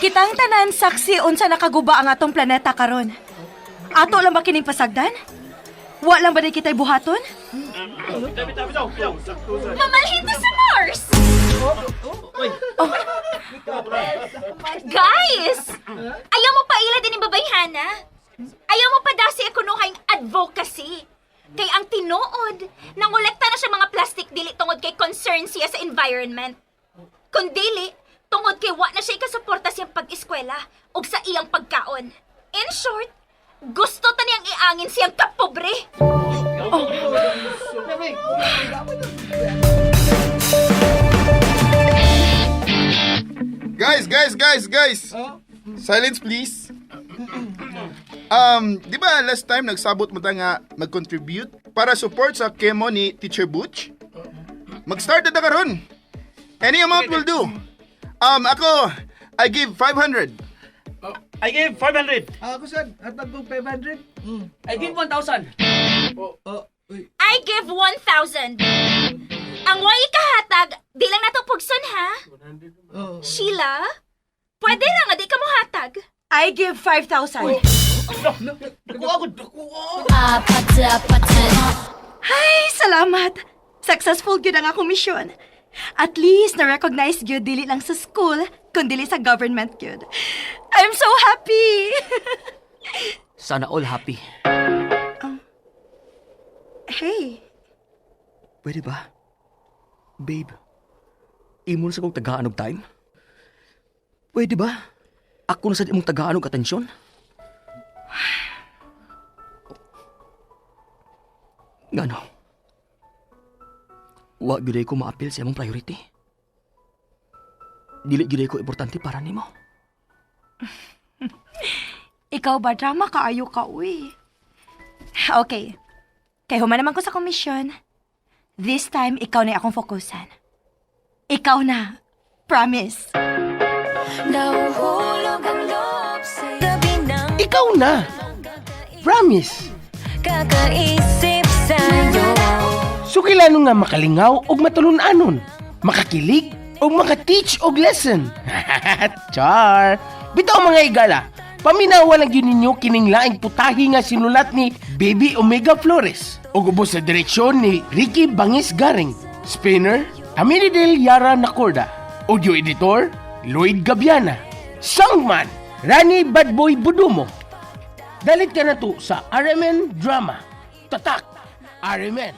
Kitang tanan saksi unsa nakaguba ang atong planeta karon. Ato lang ba kining pasagdan? Wa lang ba di kita'y buhaton? Mamalhin to sa Mars! Guys! Ayaw mo pa ila din yung babayhana? Ayaw mo pa daw si kunuhang advocacy? Kay ang tinuod, nangolekta na siya mga plastic dili tungod kay concern siya sa environment. Kung dili, tungod kay wa na siya ikasuporta siyang pag-eskwela o sa iyang pagkaon. In short, gusto ta niyang iangin siyang kapobre. Guys! Silence please. Di ba last time nagsabot mo ta nga mag-contribute para support sa chemo ni Teacher Butch? Mag-start na karon. Any amount will do. Ako, I give 500. I give 500. Ako sad, atag kong 500. I give 1,000. I give 1,000. Ang way kahatag, di lang nato pugson ha? Sheila, pwede lang nga di ka mo hatag. I give 5,000. Ay, salamat. Successful gyud ang akong mission. At least na-recognize gyud dili lang sa school, kundi sa government gyud. I'm so happy. Sana all happy. Hey, Pwede ba? Babe, imo na sa kong tagaan og time? Pwede ba? Ako na sa imong tagaan og atensyon? Ngano? Wa gyud ko maapil sa imong priority. Dili gyud ko importante para nimo. ikaw ba drama kaayo ka, uy? Okay. Kay human naman ko sa komisyon. This time, ikaw na akong fokusan. Ikaw na. Promise. Ikaw na! Promise! Kakaisip sa'yo. Sukilano nga makalingaw og matulun-anon, makakilig og maka-teach og lesson. Char! Bitaw mga igala, paminawa lang yun ninyo kining laing putahi nga sinulat ni Baby Omega Flores og ubos sa direksyon ni Ricky Bangis Garing, spinner Aminidel Yara Nacorda, audio editor Lloyd Gabiana, songman Rani Badboy Budumo. Dalit ka na to sa RMN Drama. Tatak! RMN!